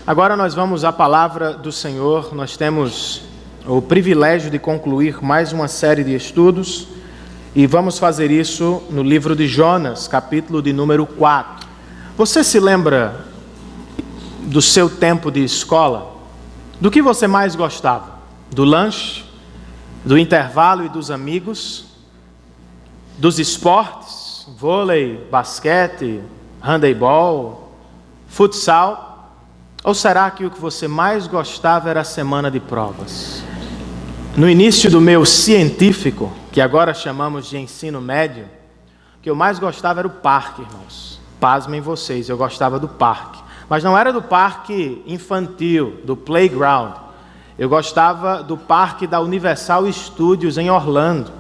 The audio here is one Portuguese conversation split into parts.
Agora nós vamos à palavra do Senhor. Nós temos o privilégio de concluir mais uma série de estudos e vamos fazer isso no livro de Jonas, capítulo de número 4. Você se lembra do seu tempo de escola? Do que você mais gostava? Do lanche? Do intervalo e dos amigos? Dos esportes? Vôlei, basquete, handebol, futsal? Ou será que o que você mais gostava era a semana de provas? No início do meu científico, que agora chamamos de ensino médio, o que eu mais gostava era o parque, irmãos. Pasmem vocês, eu gostava do parque. Mas não era do parque infantil, do playground. Eu gostava do parque da Universal Studios em Orlando.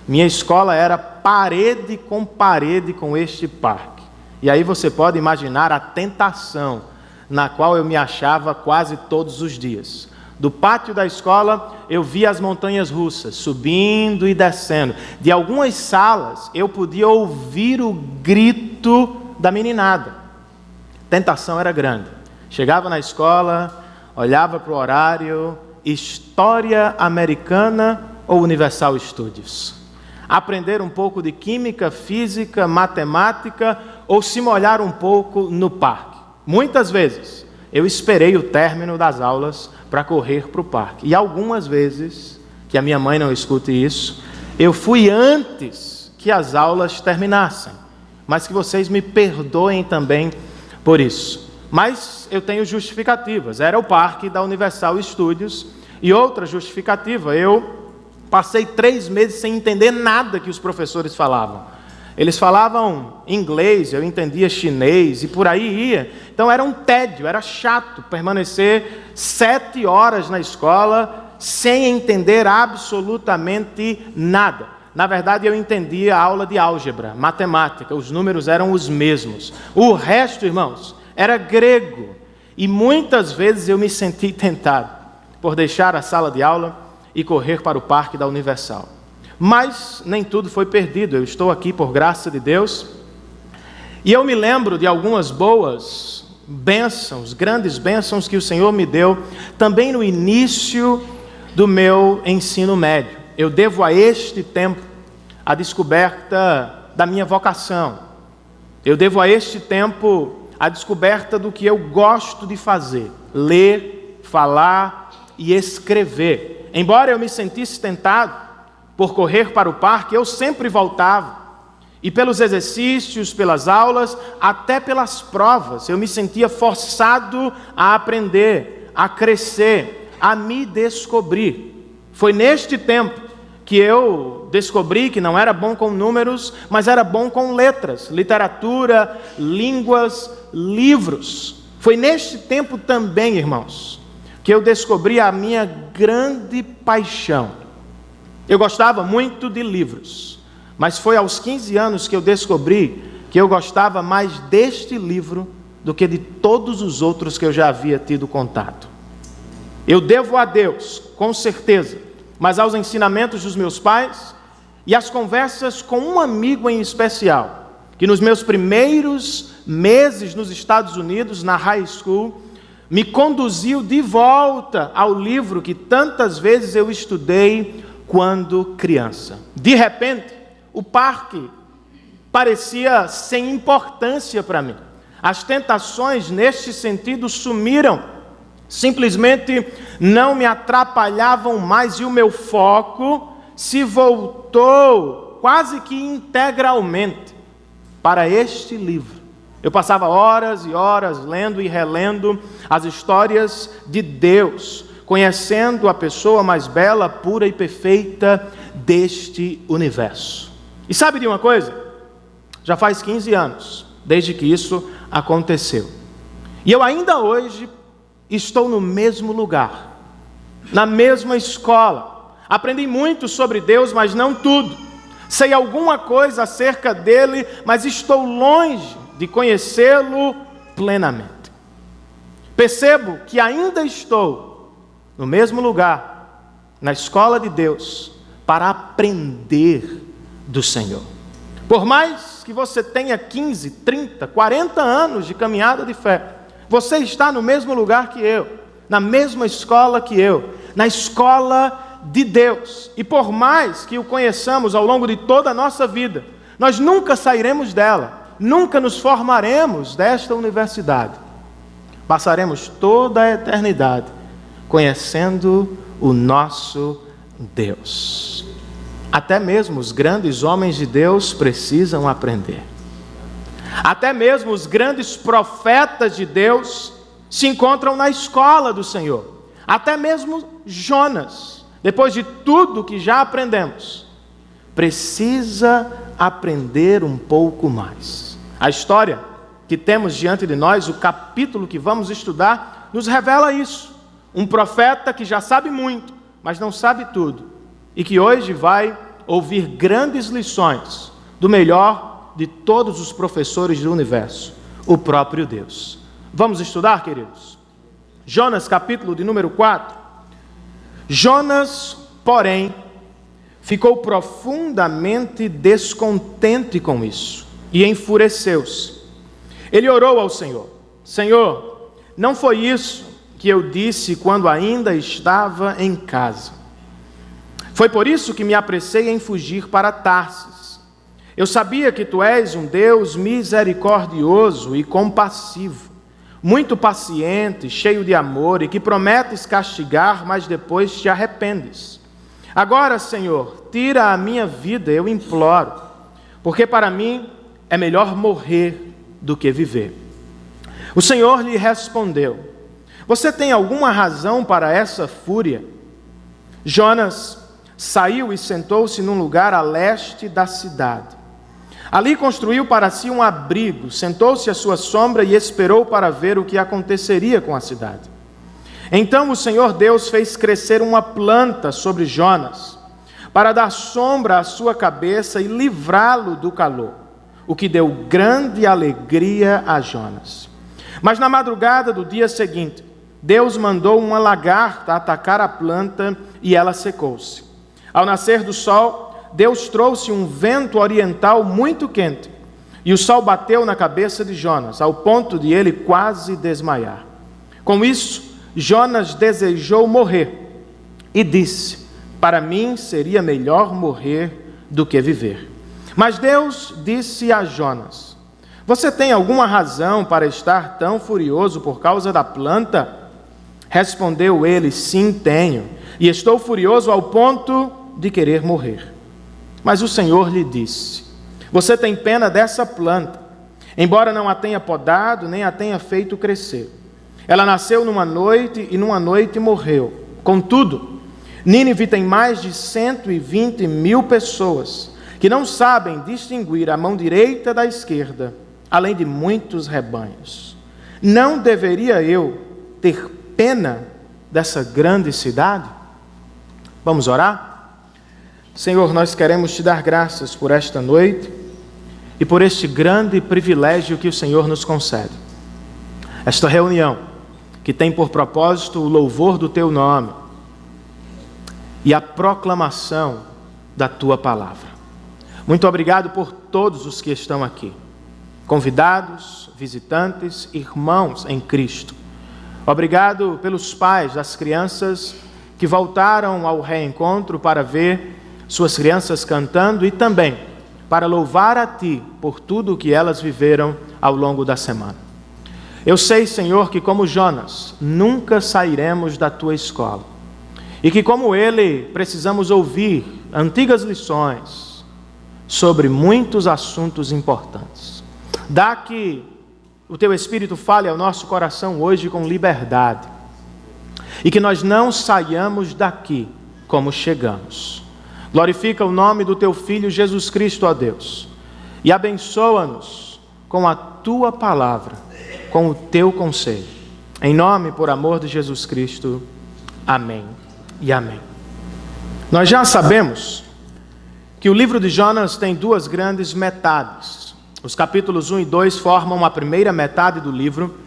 Minha escola era parede com este parque. E aí você pode imaginar a tentação na qual eu me achava quase todos os dias. Do pátio da escola, eu via as montanhas russas, subindo e descendo. De algumas salas, eu podia ouvir o grito da meninada. A tentação era grande. Chegava na escola, olhava para o horário, História Americana ou Universal Studios. Aprender um pouco de química, física, matemática ou se molhar um pouco no parque. Muitas vezes eu esperei o término das aulas para correr para o parque. E algumas vezes, que a minha mãe não escute isso, eu fui antes que as aulas terminassem. Mas que vocês me perdoem também por isso. Mas eu tenho justificativas. Era o parque da Universal Studios. E outra justificativa, eu passei 3 meses sem entender nada que os professores falavam. Eles falavam inglês, eu entendia chinês e por aí ia. Então era um tédio, era chato permanecer 7 horas na escola sem entender absolutamente nada. Na verdade, eu entendia a aula de álgebra, matemática, os números eram os mesmos. O resto, irmãos, era grego. E muitas vezes eu me senti tentado por deixar a sala de aula e correr para o parque da Universal. Mas nem tudo foi perdido, eu estou aqui por graça de Deus. E eu me lembro de algumas boas bênçãos, grandes bênçãos que o Senhor me deu, também no início do meu ensino médio. Eu devo a este tempo a descoberta da minha vocação. Eu devo a este tempo a descoberta do que eu gosto de fazer, ler, falar e escrever. Embora eu me sentisse tentado por correr para o parque, eu sempre voltava. E pelos exercícios, pelas aulas, até pelas provas, eu me sentia forçado a aprender, a crescer, a me descobrir. Foi neste tempo que eu descobri que não era bom com números, mas era bom com letras, literatura, línguas, livros. Foi neste tempo também, irmãos, que eu descobri a minha grande paixão. Eu gostava muito de livros, mas foi aos 15 anos que eu descobri que eu gostava mais deste livro do que de todos os outros que eu já havia tido contato. Eu devo a Deus, com certeza, mas aos ensinamentos dos meus pais e às conversas com um amigo em especial, que nos meus primeiros meses nos Estados Unidos, na high school, me conduziu de volta ao livro que tantas vezes eu estudei quando criança. De repente, o parque parecia sem importância para mim. As tentações neste sentido sumiram. Simplesmente não me atrapalhavam mais e o meu foco se voltou quase que integralmente para este livro. Eu passava horas e horas lendo e relendo as histórias de Deus, conhecendo a pessoa mais bela, pura e perfeita deste universo. E sabe de uma coisa? Já faz 15 anos desde que isso aconteceu. E eu ainda hoje estou no mesmo lugar, na mesma escola. Aprendi muito sobre Deus, mas não tudo. Sei alguma coisa acerca dele, mas estou longe de conhecê-lo plenamente. Percebo que ainda estou no mesmo lugar, na escola de Deus, para aprender do Senhor. Por mais que você tenha 15, 30, 40 anos de caminhada de fé, Você está no mesmo lugar que eu, na mesma escola que eu, na escola de Deus. E por mais que o conheçamos ao longo de toda a nossa vida, nós nunca sairemos dela, nunca nos formaremos desta universidade. Passaremos toda a eternidade conhecendo o nosso Deus. Até mesmo os grandes homens de Deus precisam aprender. Até mesmo os grandes profetas de Deus se encontram na escola do Senhor. Até mesmo Jonas, depois de tudo que já aprendemos, precisa aprender um pouco mais. A história que temos diante de nós, o capítulo que vamos estudar, nos revela isso. Um profeta que já sabe muito, mas não sabe tudo, e que hoje vai ouvir grandes lições do melhor de todos os professores do universo, o próprio Deus. Vamos estudar, queridos? Jonas, capítulo de número 4. Jonas, porém, ficou profundamente descontente com isso e enfureceu-se. Ele orou ao Senhor: Senhor, não foi isso que eu disse quando ainda estava em casa. Foi por isso que me apressei em fugir para Tarsis. Eu sabia que tu és um Deus misericordioso e compassivo, muito paciente, cheio de amor, e que prometes castigar, mas depois te arrependes. Agora, Senhor, tira a minha vida, eu imploro, porque para mim é melhor morrer do que viver. O Senhor lhe respondeu: você tem alguma razão para essa fúria? Jonas saiu e sentou-se num lugar a leste da cidade. Ali construiu para si um abrigo, sentou-se à sua sombra e esperou para ver o que aconteceria com a cidade. Então o Senhor Deus fez crescer uma planta sobre Jonas, para dar sombra à sua cabeça e livrá-lo do calor, o que deu grande alegria a Jonas. Mas na madrugada do dia seguinte, Deus mandou uma lagarta atacar a planta e ela secou-se. Ao nascer do sol, Deus trouxe um vento oriental muito quente, e o sol bateu na cabeça de Jonas, ao ponto de ele quase desmaiar. Com isso, Jonas desejou morrer e disse: para mim seria melhor morrer do que viver. Mas Deus disse a Jonas: você tem alguma razão para estar tão furioso por causa da planta? Respondeu ele: sim, tenho, e estou furioso ao ponto de querer morrer. Mas o Senhor lhe disse: você tem pena dessa planta, embora não a tenha podado, nem a tenha feito crescer. Ela nasceu numa noite e numa noite morreu. Contudo, Nínive tem mais de 120 mil pessoas que não sabem distinguir a mão direita da esquerda, além de muitos rebanhos. Não deveria eu ter pena dessa grande cidade? Vamos orar? Senhor, nós queremos te dar graças por esta noite e por este grande privilégio que o Senhor nos concede. Esta reunião que tem por propósito o louvor do teu nome e a proclamação da tua palavra. Muito obrigado por todos os que estão aqui, convidados, visitantes, irmãos em Cristo. Obrigado pelos pais das crianças que voltaram ao reencontro para ver suas crianças cantando e também para louvar a Ti por tudo o que elas viveram ao longo da semana. Eu sei, Senhor, que como Jonas, nunca sairemos da Tua escola e que como ele, precisamos ouvir antigas lições sobre muitos assuntos importantes. Dá que o Teu Espírito fale ao nosso coração hoje com liberdade e que nós não saiamos daqui como chegamos. Glorifica o nome do Teu Filho Jesus Cristo, ó Deus, e abençoa-nos com a Tua palavra, com o Teu conselho. Em nome, por amor de Jesus Cristo. Amém e amém. Nós já sabemos que o livro de Jonas tem duas grandes metades. Os capítulos 1 e 2 formam a primeira metade do livro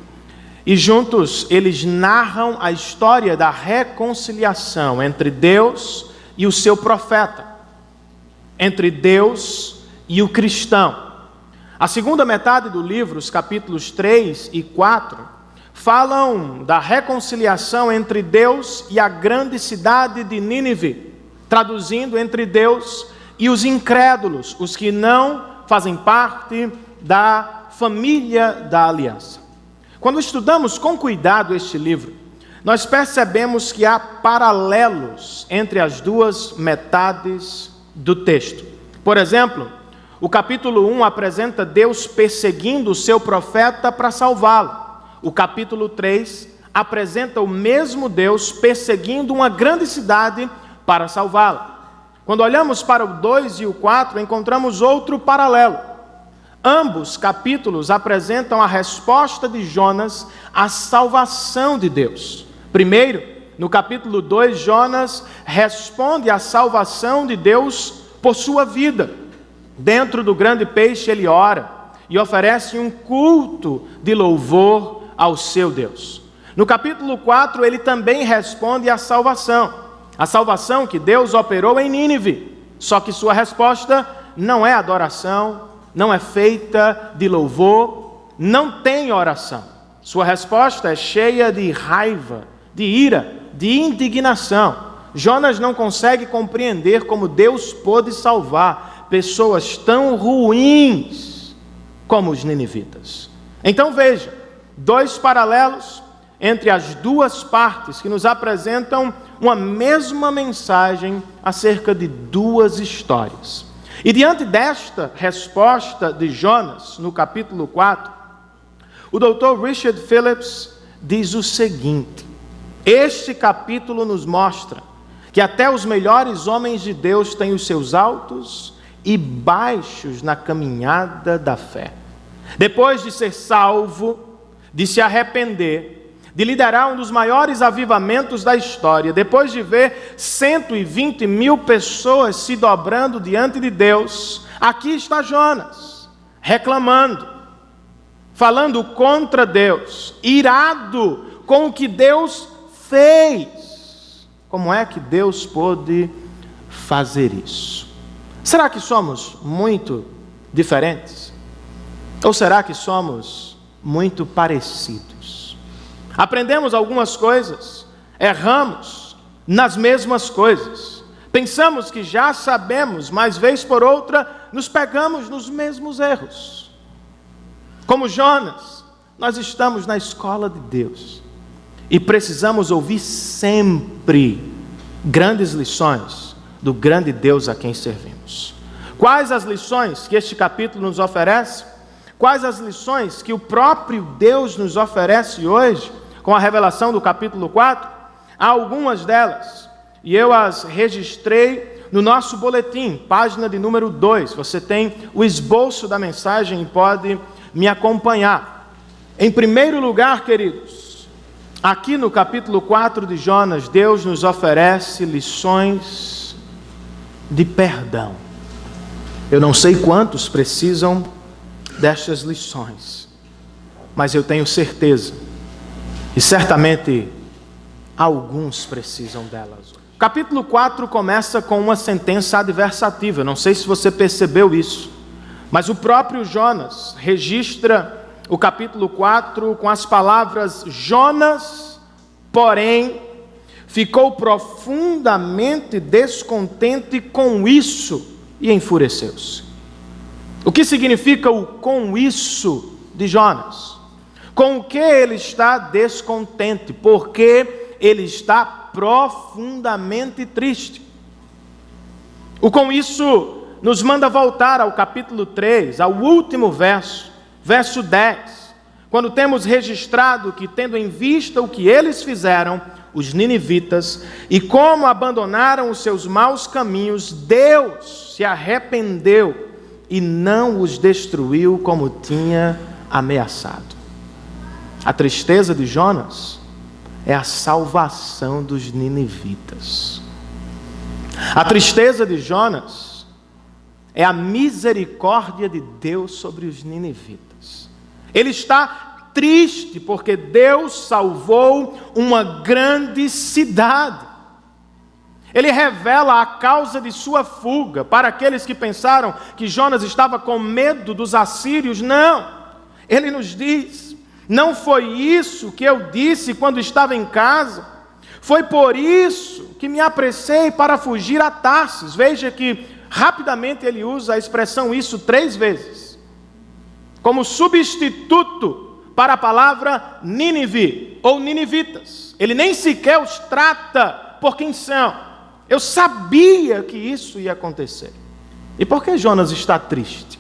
e juntos eles narram a história da reconciliação entre Deus e o seu profeta, entre Deus e o cristão. A segunda metade do livro, os capítulos 3 e 4, falam da reconciliação entre Deus e a grande cidade de Nínive, traduzindo, entre Deus e os incrédulos, os que não fazem parte da família da aliança. Quando estudamos com cuidado este livro, nós percebemos que há paralelos entre as duas metades do texto. Por exemplo, o capítulo 1 apresenta Deus perseguindo o seu profeta para salvá-lo. O capítulo 3 apresenta o mesmo Deus perseguindo uma grande cidade para salvá-la. Quando olhamos para o 2 e o 4, encontramos outro paralelo. Ambos capítulos apresentam a resposta de Jonas à salvação de Deus. Primeiro, no capítulo 2, Jonas responde à salvação de Deus por sua vida. Dentro do grande peixe ele ora e oferece um culto de louvor ao seu Deus. No capítulo 4, ele também responde à salvação. A salvação que Deus operou em Nínive. Só que sua resposta não é adoração, não é feita de louvor, não tem oração. Sua resposta é cheia de raiva, de ira, de indignação. Jonas não consegue compreender como Deus pôde salvar pessoas tão ruins como os ninivitas. Então veja, dois paralelos entre as duas partes que nos apresentam uma mesma mensagem acerca de duas histórias. E diante desta resposta de Jonas, no capítulo 4, o Dr. Richard Phillips diz o seguinte: este capítulo nos mostra que até os melhores homens de Deus têm os seus altos e baixos na caminhada da fé. Depois de ser salvo, de se arrepender, de liderar um dos maiores avivamentos da história, depois de ver 120 mil pessoas se dobrando diante de Deus, aqui está Jonas, reclamando, falando contra Deus, irado com o que Deus fez. Como é que Deus pôde fazer isso? Será que somos muito diferentes? Ou será que somos muito parecidos? Aprendemos algumas coisas, erramos nas mesmas coisas. Pensamos que já sabemos, mas vez por outra nos pegamos nos mesmos erros. Como Jonas, nós estamos na escola de Deus e precisamos ouvir sempre grandes lições do grande Deus a quem servimos. Quais as lições que este capítulo nos oferece? Quais as lições que o próprio Deus nos oferece hoje, com a revelação do capítulo 4? Há algumas delas, e eu as registrei no nosso boletim, página de número 2. Você tem o esboço da mensagem e pode me acompanhar. Em primeiro lugar, queridos, aqui no capítulo 4 de Jonas, Deus nos oferece lições de perdão. Eu não sei quantos precisam destas lições, mas eu tenho certeza, e certamente alguns precisam delas. O capítulo 4 começa com uma sentença adversativa. Eu não sei se você percebeu isso, mas o próprio Jonas registra o capítulo 4 com as palavras: Jonas, porém, ficou profundamente descontente com isso e enfureceu-se. O que significa o com isso de Jonas? Com o que ele está descontente? Porque ele está profundamente triste. O com isso nos manda voltar ao capítulo 3, ao último verso, verso 10, quando temos registrado que, tendo em vista o que eles fizeram, os ninivitas, e como abandonaram os seus maus caminhos, Deus se arrependeu e não os destruiu como tinha ameaçado. A tristeza de Jonas é a salvação dos ninivitas. A tristeza de Jonas é a misericórdia de Deus sobre os ninivitas. Ele está triste porque Deus salvou uma grande cidade. Ele revela a causa de sua fuga para aqueles que pensaram que Jonas estava com medo dos assírios. Não, ele nos diz Não foi isso que eu disse quando estava em casa? Foi por isso que me apressei para fugir a Tarsis. Veja que rapidamente ele usa a expressão isso 3 vezes, como substituto para a palavra Nínive ou ninivitas. Ele nem sequer os trata por quem são. Eu sabia que isso ia acontecer. E por que Jonas está triste?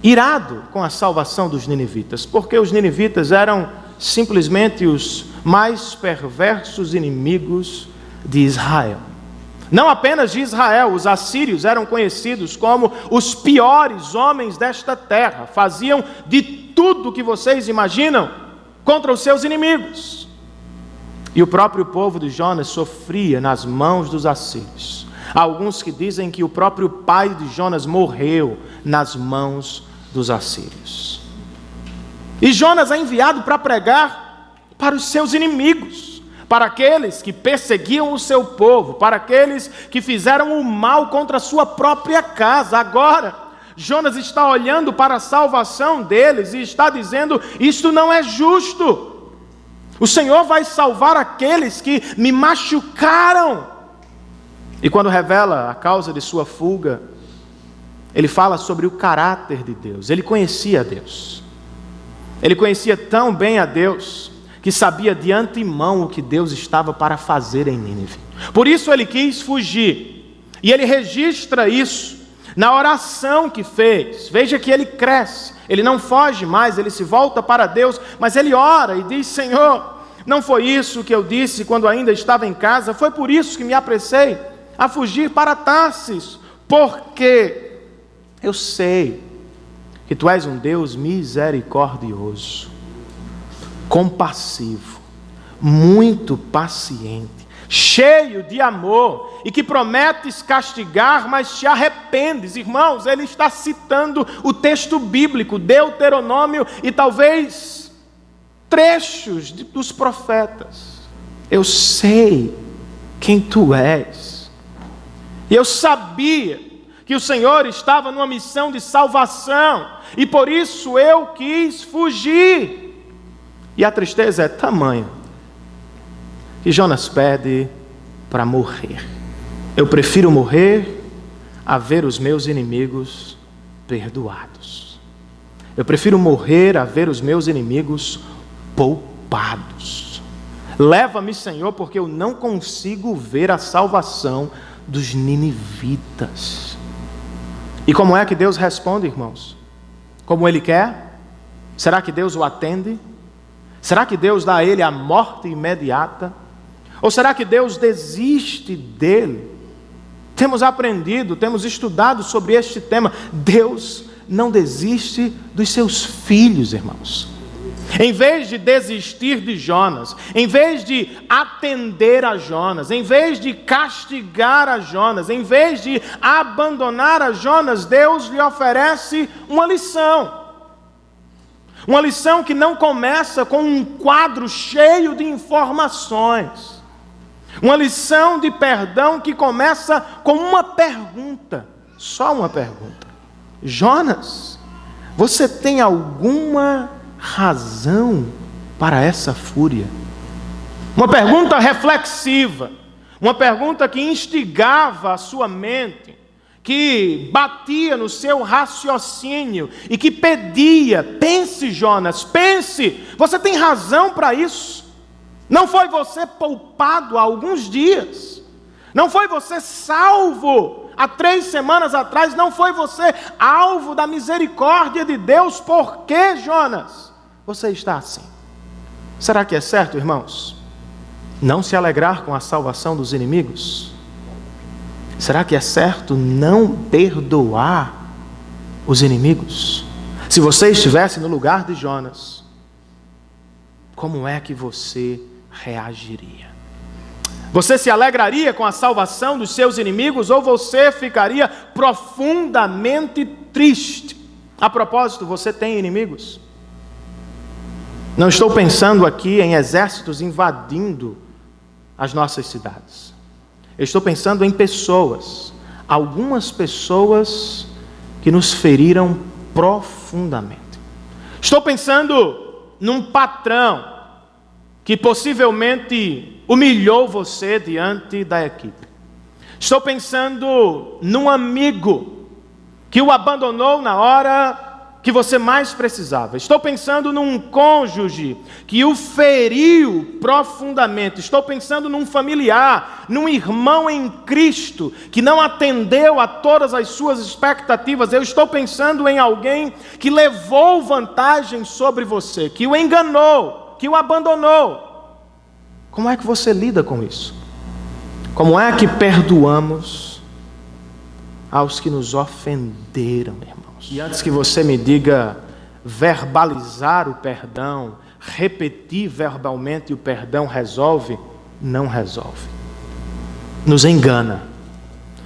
Irado com a salvação dos ninivitas, porque os ninivitas eram simplesmente os mais perversos inimigos de Israel. Não apenas de Israel, os assírios eram conhecidos como os piores homens desta terra, faziam de tudo que vocês imaginam contra os seus inimigos. E o próprio povo de Jonas sofria nas mãos dos assírios. Há alguns que dizem que o próprio pai de Jonas morreu nas mãos dos assírios. E Jonas é enviado para pregar para os seus inimigos, para aqueles que perseguiam o seu povo, para aqueles que fizeram o mal contra a sua própria casa. Agora, Jonas está olhando para a salvação deles e está dizendo: isto não é justo. O Senhor vai salvar aqueles que me machucaram. E quando revela a causa de sua fuga, ele fala sobre o caráter de Deus. Ele conhecia a Deus. Ele conhecia tão bem a Deus que sabia de antemão o que Deus estava para fazer em Nínive. Por isso ele quis fugir. E ele registra isso na oração que fez. Veja que ele cresce. Ele não foge mais, ele se volta para Deus, mas ele ora e diz: Senhor, não foi isso que eu disse quando ainda estava em casa? Foi por isso que me apressei a fugir para Tarsis, porque eu sei que Tu és um Deus misericordioso, compassivo, muito paciente, cheio de amor, e que prometes castigar, mas te arrependes. Irmãos, ele está citando o texto bíblico, Deuteronômio e talvez trechos dos profetas. Eu sei quem Tu és, e eu sabia que o Senhor estava numa missão de salvação, e por isso eu quis fugir. E a tristeza é tamanha que Jonas pede para morrer. Eu prefiro morrer a ver os meus inimigos perdoados. Eu prefiro morrer a ver os meus inimigos poupados. Leva-me, Senhor, porque eu não consigo ver a salvação dos ninivitas. E como é que Deus responde, irmãos? Como Ele quer? Será que Deus o atende? Será que Deus dá a ele a morte imediata? Ou será que Deus desiste dele? Temos aprendido, temos estudado sobre este tema. Deus não desiste dos seus filhos, irmãos. Em vez de desistir de Jonas, em vez de atender a Jonas, em vez de castigar a Jonas, em vez de abandonar a Jonas, Deus lhe oferece uma lição. Uma lição que não começa com um quadro cheio de informações. Uma lição de perdão que começa com uma pergunta, só uma pergunta. Jonas, você tem alguma razão para essa fúria? Uma pergunta reflexiva, uma pergunta que instigava a sua mente, que batia no seu raciocínio e que pedia: pense, Jonas, pense, você tem razão para isso. Não foi você poupado há alguns dias, não foi você salvo há 3 semanas atrás, não foi você alvo da misericórdia de Deus. Por que, Jonas, você está assim? Será que é certo, irmãos, não se alegrar com a salvação dos inimigos? Será que é certo não perdoar os inimigos? Se você estivesse no lugar de Jonas, como é que você reagiria? Você se alegraria com a salvação dos seus inimigos ou você ficaria profundamente triste? A propósito, você tem inimigos? Não estou pensando aqui em exércitos invadindo as nossas cidades. Eu estou pensando em pessoas, algumas pessoas que nos feriram profundamente. Estou pensando num patrão que possivelmente humilhou você diante da equipe. Estou pensando num amigo que o abandonou na hora que você mais precisava. Estou pensando num cônjuge que o feriu profundamente. Estou pensando num familiar, num irmão em Cristo que não atendeu a todas as suas expectativas. Eu estou pensando em alguém que levou vantagem sobre você, que o enganou, que o abandonou. Como é que você lida com isso? Como é que perdoamos aos que nos ofenderam, irmão? E antes que você me diga verbalizar o perdão, repetir verbalmente o perdão resolve, não resolve. Nos engana.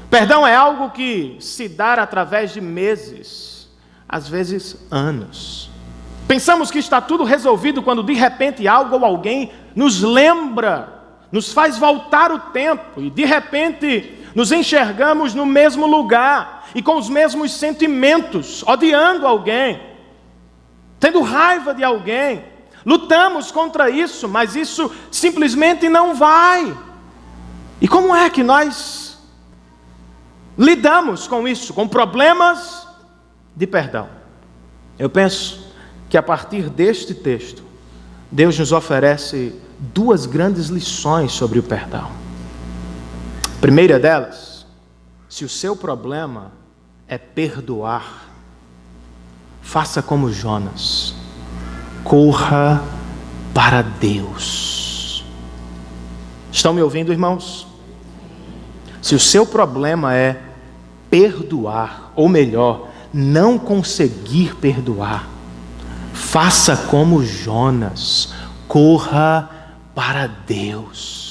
Perdão é algo que se dá através de meses, às vezes anos. Pensamos que está tudo resolvido quando de repente algo ou alguém nos lembra, nos faz voltar o tempo e de repente nos enxergamos no mesmo lugar e com os mesmos sentimentos, odiando alguém, tendo raiva de alguém. Lutamos contra isso, mas isso simplesmente não vai. E como é que nós lidamos com isso, com problemas de perdão? Eu penso que a partir deste texto, Deus nos oferece duas grandes lições sobre o perdão. A primeira delas, se o seu problema é perdoar, faça como Jonas, corra para Deus. Estão me ouvindo, irmãos? Se o seu problema é perdoar, ou melhor, não conseguir perdoar, faça como Jonas, corra para Deus.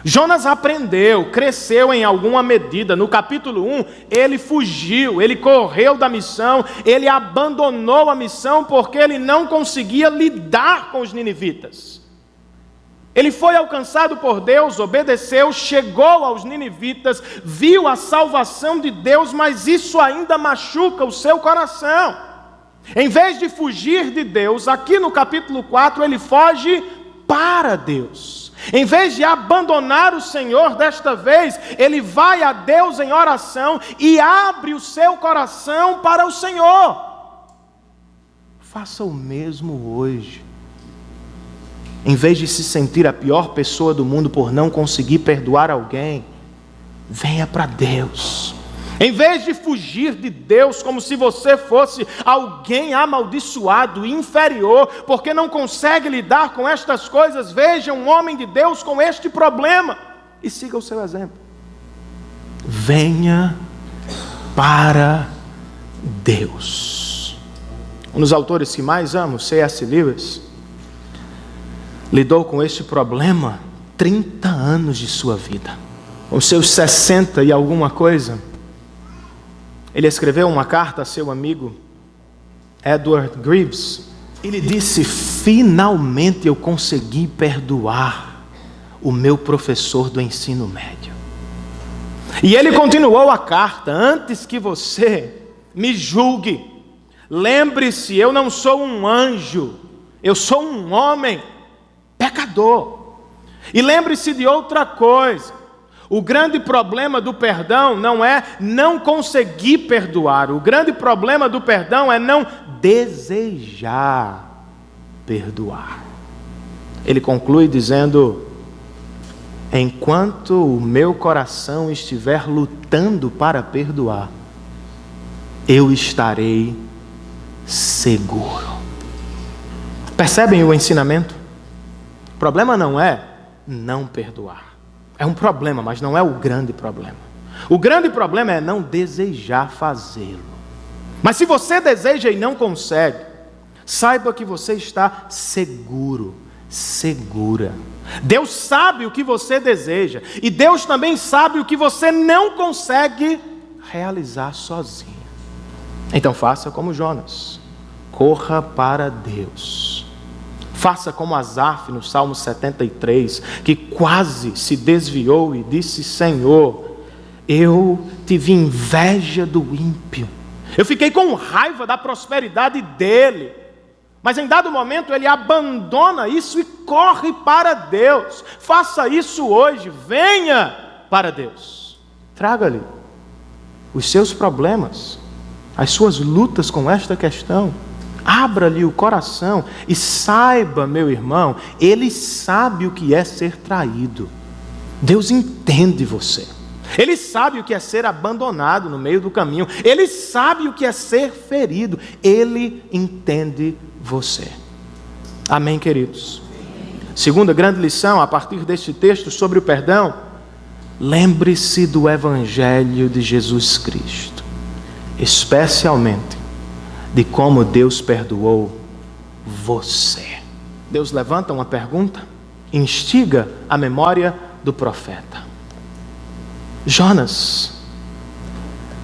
Jonas aprendeu, cresceu em alguma medida. No capítulo 1, ele fugiu, ele correu da missão, ele abandonou a missão porque ele não conseguia lidar com os ninivitas. Ele foi alcançado por Deus, obedeceu, chegou aos ninivitas, viu a salvação de Deus, mas isso ainda machuca o seu coração. Em vez de fugir de Deus, aqui no capítulo 4, ele foge para Deus. Em vez de abandonar o Senhor desta vez, ele vai a Deus em oração e abre o seu coração para o Senhor. Faça o mesmo hoje. Em vez de se sentir a pior pessoa do mundo por não conseguir perdoar alguém, venha para Deus. Em vez de fugir de Deus como se você fosse alguém amaldiçoado, inferior, porque não consegue lidar com estas coisas, veja um homem de Deus com este problema e siga o seu exemplo. Venha para Deus. Um dos autores que mais amo, C.S. Lewis, lidou com este problema 30 anos de sua vida. Com seus 60 e alguma coisa, ele escreveu uma carta a seu amigo Edward Greaves. Ele disse: finalmente eu consegui perdoar o meu professor do ensino médio. E ele continuou a carta: antes que você me julgue, lembre-se, eu não sou um anjo, eu sou um homem pecador. E lembre-se de outra coisa: o grande problema do perdão não é não conseguir perdoar. O grande problema do perdão é não desejar perdoar. Ele conclui dizendo: enquanto o meu coração estiver lutando para perdoar, eu estarei seguro. Percebem o ensinamento? O problema não é não perdoar. É um problema, mas não é o grande problema. O grande problema é não desejar fazê-lo. Mas se você deseja e não consegue, saiba que você está seguro, segura. Deus sabe o que você deseja, e Deus também sabe o que você não consegue realizar sozinho. Então faça como Jonas, corra para Deus. Faça como Asaf no Salmo 73, que quase se desviou e disse: Senhor, eu tive inveja do ímpio, eu fiquei com raiva da prosperidade dele, Mas em dado momento ele abandona isso e corre para Deus. Faça isso hoje, venha para Deus. Traga-lhe os seus problemas, as suas lutas com esta questão. Abra-lhe o coração e saiba, meu irmão, Ele sabe o que é ser traído. Deus entende você. Ele sabe o que é ser abandonado no meio do caminho. Ele sabe o que é ser ferido. Ele entende você. Amém, queridos? Segunda grande lição a partir deste texto sobre o perdão: lembre-se do Evangelho de Jesus Cristo, especialmente de como Deus perdoou você. Deus levanta uma pergunta, instiga a memória do profeta. Jonas,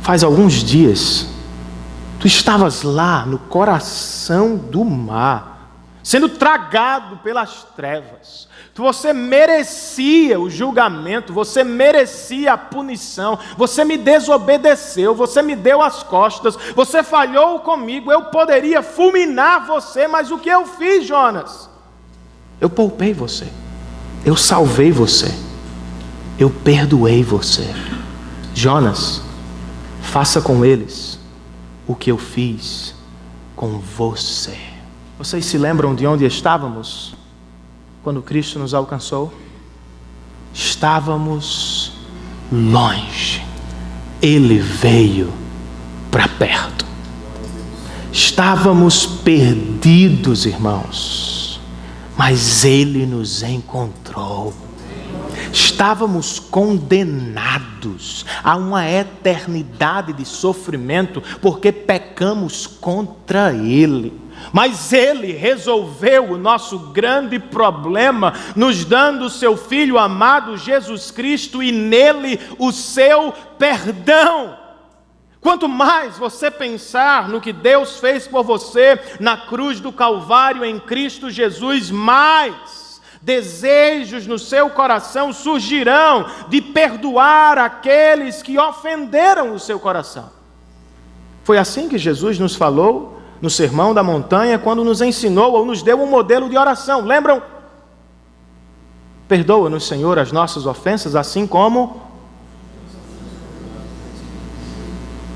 faz alguns dias, tu estavas lá no coração do mar, sendo tragado pelas trevas. Você merecia o julgamento, você merecia a punição, você me desobedeceu, você me deu as costas, você falhou comigo, eu poderia fulminar você, mas o que eu fiz, Jonas? Eu poupei você, eu salvei você, eu perdoei você. Jonas, faça com eles o que eu fiz com você. Vocês se lembram de onde estávamos quando Cristo nos alcançou? Estávamos longe. Ele veio para perto. Estávamos perdidos, irmãos, mas Ele nos encontrou. Estávamos condenados a uma eternidade de sofrimento porque pecamos contra Ele. Mas Ele resolveu o nosso grande problema, nos dando o seu Filho amado Jesus Cristo e nele o seu perdão. Quanto mais você pensar no que Deus fez por você na cruz do Calvário em Cristo Jesus, mais desejos no seu coração surgirão de perdoar aqueles que ofenderam o seu coração. Foi assim que Jesus nos falou no Sermão da Montanha, quando nos ensinou ou nos deu um modelo de oração. Lembram? Perdoa-nos, Senhor, as nossas ofensas, assim como...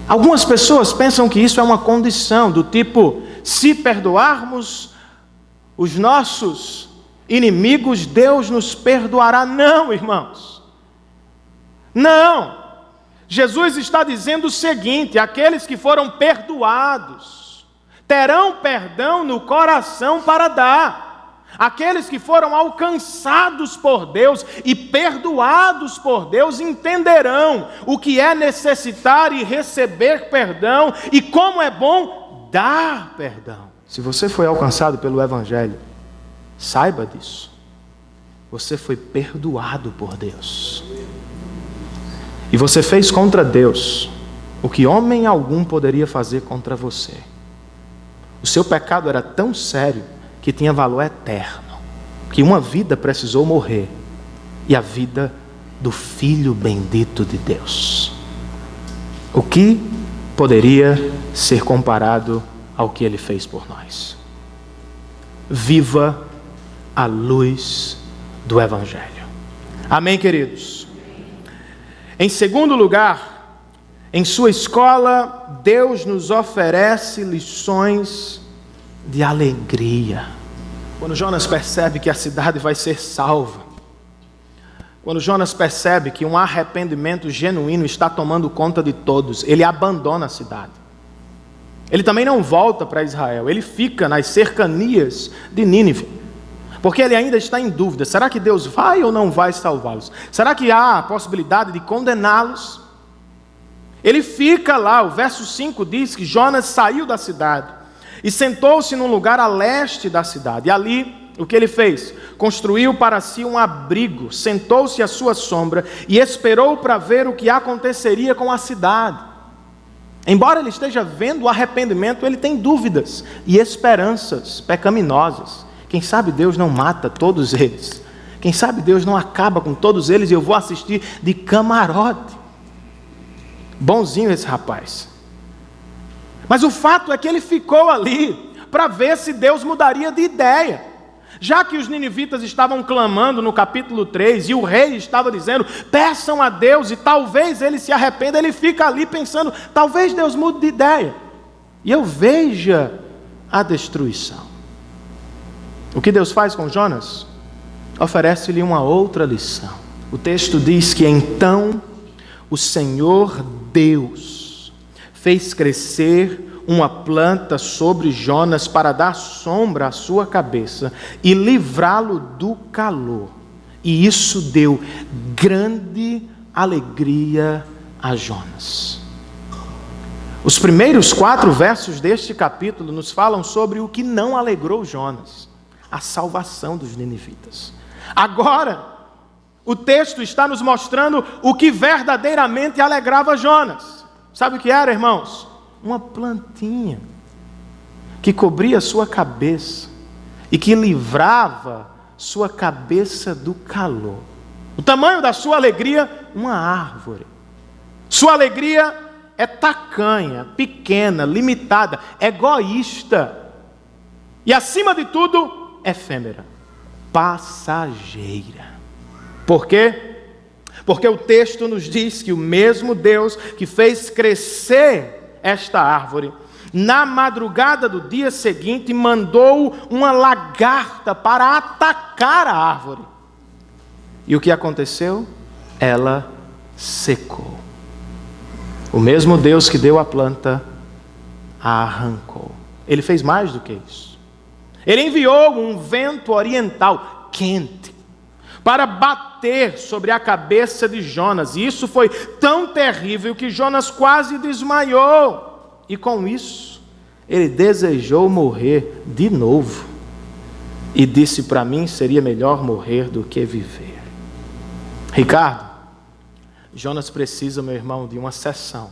Algumas pessoas pensam que isso é uma condição, do tipo, se perdoarmos os nossos inimigos, Deus nos perdoará. Não, irmãos. Não. Jesus está dizendo o seguinte: aqueles que foram perdoados terão perdão no coração para dar. Aqueles que foram alcançados por Deus e perdoados por Deus entenderão o que é necessitar e receber perdão e como é bom dar perdão. Se você foi alcançado pelo Evangelho, saiba disso. Você foi perdoado por Deus. E você fez contra Deus o que homem algum poderia fazer contra você. O seu pecado era tão sério que tinha valor eterno, que uma vida precisou morrer, e a vida do Filho bendito de Deus. O que poderia ser comparado ao que Ele fez por nós? Viva a luz do Evangelho. Amém, queridos? Em segundo lugar, em sua escola, Deus nos oferece lições de alegria. Quando Jonas percebe que a cidade vai ser salva, quando Jonas percebe que um arrependimento genuíno está tomando conta de todos, ele abandona a cidade. Ele também não volta para Israel, ele fica nas cercanias de Nínive, porque ele ainda está em dúvida: será que Deus vai ou não vai salvá-los? Será que há a possibilidade de condená-los? Ele fica lá. O verso 5 diz que Jonas saiu da cidade e sentou-se num lugar a leste da cidade. E ali, o que ele fez? Construiu para si um abrigo, sentou-se à sua sombra e esperou para ver o que aconteceria com a cidade. Embora ele esteja vendo o arrependimento, ele tem dúvidas e esperanças pecaminosas. Quem sabe Deus não mata todos eles? Quem sabe Deus não acaba com todos eles e eu vou assistir de camarote? Bonzinho esse rapaz. Mas o fato é que ele ficou ali, para ver se Deus mudaria de ideia. Já que os ninivitas estavam clamando no capítulo 3 e o rei estava dizendo, peçam a Deus e talvez ele se arrependa, ele fica ali pensando, talvez Deus mude de ideia e eu veja a destruição. O que Deus faz com Jonas? Oferece-lhe uma outra lição. O texto diz que então o Senhor Deus fez crescer uma planta sobre Jonas para dar sombra à sua cabeça e livrá-lo do calor. E isso deu grande alegria a Jonas. Os primeiros 4 versos deste capítulo nos falam sobre o que não alegrou Jonas: a salvação dos ninivitas. Agora, o texto está nos mostrando o que verdadeiramente alegrava Jonas. Sabe o que era, irmãos? Uma plantinha que cobria sua cabeça e que livrava sua cabeça do calor. O tamanho da sua alegria, uma árvore. Sua alegria é tacanha, pequena, limitada, egoísta e, acima de tudo, efêmera, passageira. Por quê? Porque o texto nos diz que o mesmo Deus que fez crescer esta árvore, na madrugada do dia seguinte, mandou uma lagarta para atacar a árvore. E o que aconteceu? Ela secou. O mesmo Deus que deu a planta, a arrancou. Ele fez mais do que isso. Ele enviou um vento oriental quente para bater sobre a cabeça de Jonas. E isso foi tão terrível que Jonas quase desmaiou. E com isso, ele desejou morrer de novo. E disse, para mim seria melhor morrer do que viver. Ricardo, Jonas precisa, meu irmão, de uma sessão.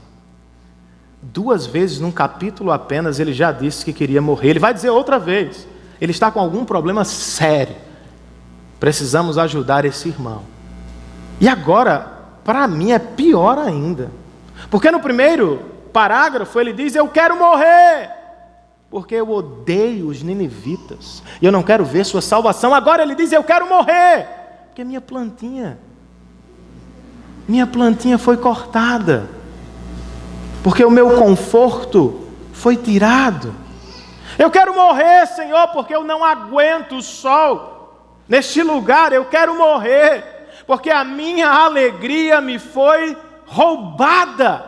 2 vezes num capítulo apenas ele já disse que queria morrer. Ele vai dizer outra vez. Ele está com algum problema sério. Precisamos ajudar esse irmão. E agora, para mim é pior ainda. Porque no primeiro parágrafo ele diz, eu quero morrer, porque eu odeio os ninivitas, e eu não quero ver sua salvação. Agora ele diz, eu quero morrer, porque minha plantinha foi cortada, porque o meu conforto foi tirado. Eu quero morrer, Senhor, porque eu não aguento o sol. Neste lugar eu quero morrer, porque a minha alegria me foi roubada.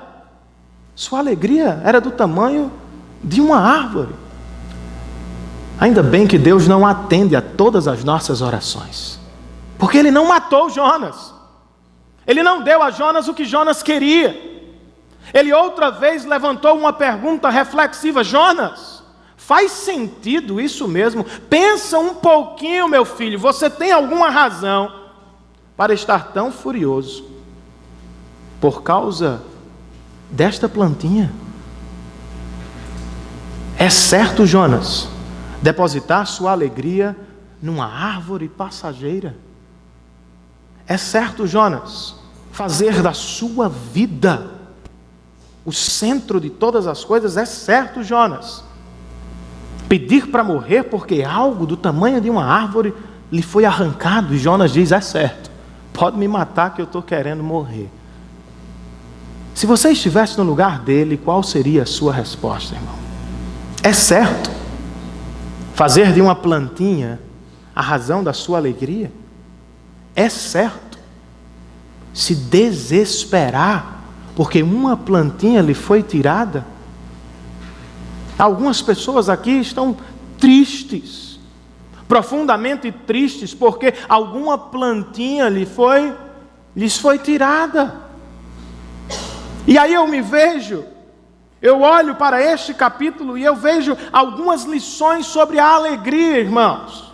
Sua alegria era do tamanho de uma árvore. Ainda bem que Deus não atende a todas as nossas orações, porque Ele não matou Jonas. Ele não deu a Jonas o que Jonas queria. Ele outra vez levantou uma pergunta reflexiva: Jonas, faz sentido isso mesmo? Pensa um pouquinho, meu filho, você tem alguma razão para estar tão furioso por causa desta plantinha? É certo, Jonas, depositar sua alegria numa árvore passageira? É certo, Jonas, fazer da sua vida o centro de todas as coisas? É certo, Jonas, pedir para morrer porque algo do tamanho de uma árvore lhe foi arrancado? E Jonas diz, é certo, pode me matar que eu estou querendo morrer. Se você estivesse no lugar dele, qual seria a sua resposta, irmão? É certo fazer de uma plantinha a razão da sua alegria? É certo se desesperar porque uma plantinha lhe foi tirada? Algumas pessoas aqui estão tristes, profundamente tristes, porque alguma plantinha lhes foi tirada. E aí eu olho para este capítulo e eu vejo algumas lições sobre a alegria, irmãos.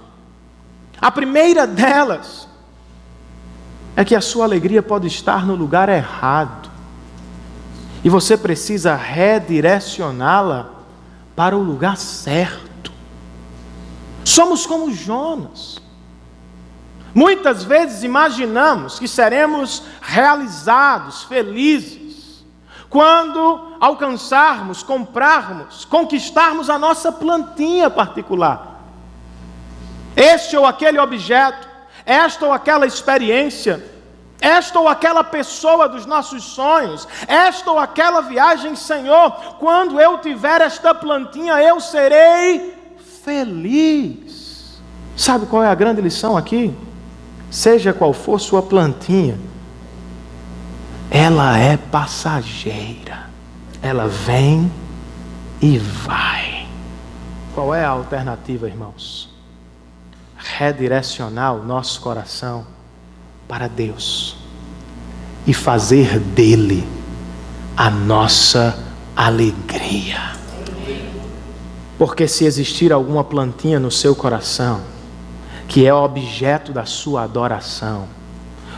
A primeira delas é que a sua alegria pode estar no lugar errado, e você precisa redirecioná-la para o lugar certo. Somos como Jonas. Muitas vezes imaginamos que seremos realizados, felizes, quando alcançarmos, comprarmos, conquistarmos a nossa plantinha particular. Este ou aquele objeto, esta ou aquela experiência, esta ou aquela pessoa dos nossos sonhos, esta ou aquela viagem, Senhor, quando eu tiver esta plantinha, eu serei feliz. Sabe qual é a grande lição aqui? Seja qual for sua plantinha, ela é passageira. Ela vem e vai. Qual é a alternativa, irmãos? Redirecionar o nosso coração para Deus e fazer dele a nossa alegria. Porque se existir alguma plantinha no seu coração que é objeto da sua adoração,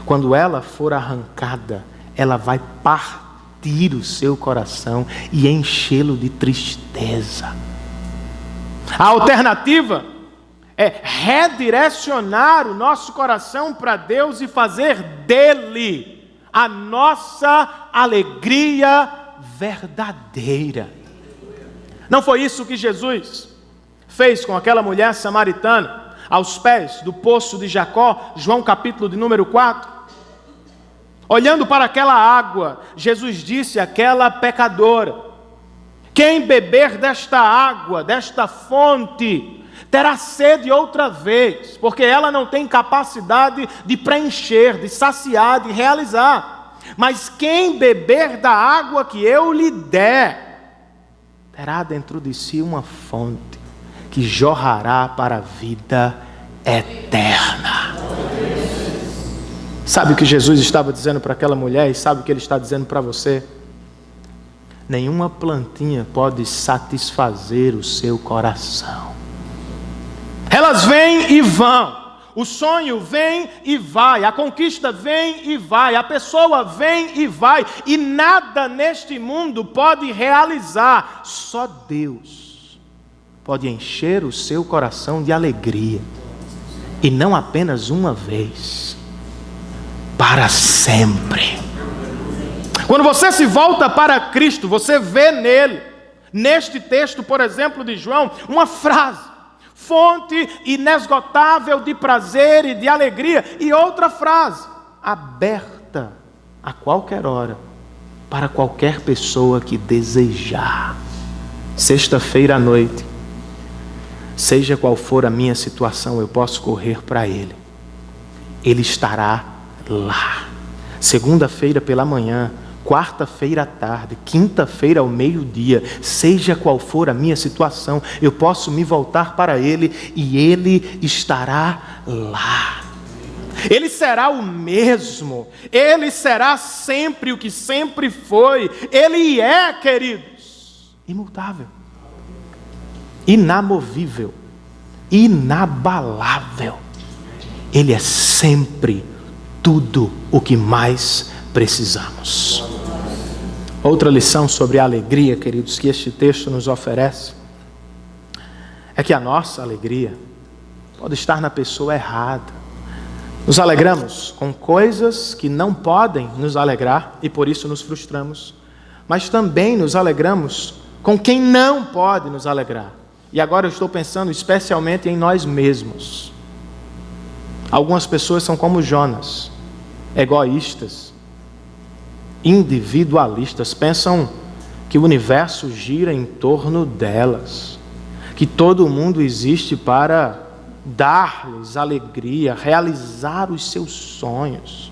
quando ela for arrancada, ela vai partir o seu coração e enchê-lo de tristeza. A alternativa é redirecionar o nosso coração para Deus e fazer dele a nossa alegria verdadeira. Não foi isso que Jesus fez com aquela mulher samaritana aos pés do poço de Jacó, João capítulo de número 4? Olhando para aquela água, Jesus disse àquela pecadora: quem beber desta água, desta fonte, terá sede outra vez, porque ela não tem capacidade de preencher, de saciar, de realizar. Mas quem beber da água que eu lhe der, terá dentro de si uma fonte que jorrará para a vida eterna. Sabe o que Jesus estava dizendo para aquela mulher e sabe o que Ele está dizendo para você? Nenhuma plantinha pode satisfazer o seu coração. Elas vêm e vão, o sonho vem e vai, a conquista vem e vai, a pessoa vem e vai, e nada neste mundo pode realizar, só Deus pode encher o seu coração de alegria, e não apenas uma vez, para sempre. Quando você se volta para Cristo, você vê nele, neste texto, por exemplo, de João, uma frase: fonte inesgotável de prazer e de alegria. E outra frase: aberta a qualquer hora, para qualquer pessoa que desejar. Sexta-feira à noite, seja qual for a minha situação, eu posso correr para Ele. Ele estará lá. Segunda-feira pela manhã, quarta-feira à tarde, quinta-feira ao meio-dia, seja qual for a minha situação, eu posso me voltar para Ele e Ele estará lá. Ele será o mesmo, Ele será sempre o que sempre foi. Ele é, queridos, imutável, inamovível, inabalável. Ele é sempre tudo o que mais precisamos. Outra lição sobre a alegria, queridos, que este texto nos oferece, é que a nossa alegria pode estar na pessoa errada. Nos alegramos com coisas que não podem nos alegrar e por isso nos frustramos, mas também nos alegramos com quem não pode nos alegrar. E agora eu estou pensando especialmente em nós mesmos. Algumas pessoas são como Jonas, egoístas, individualistas, pensam que o universo gira em torno delas, que todo mundo existe para dar-lhes alegria, realizar os seus sonhos.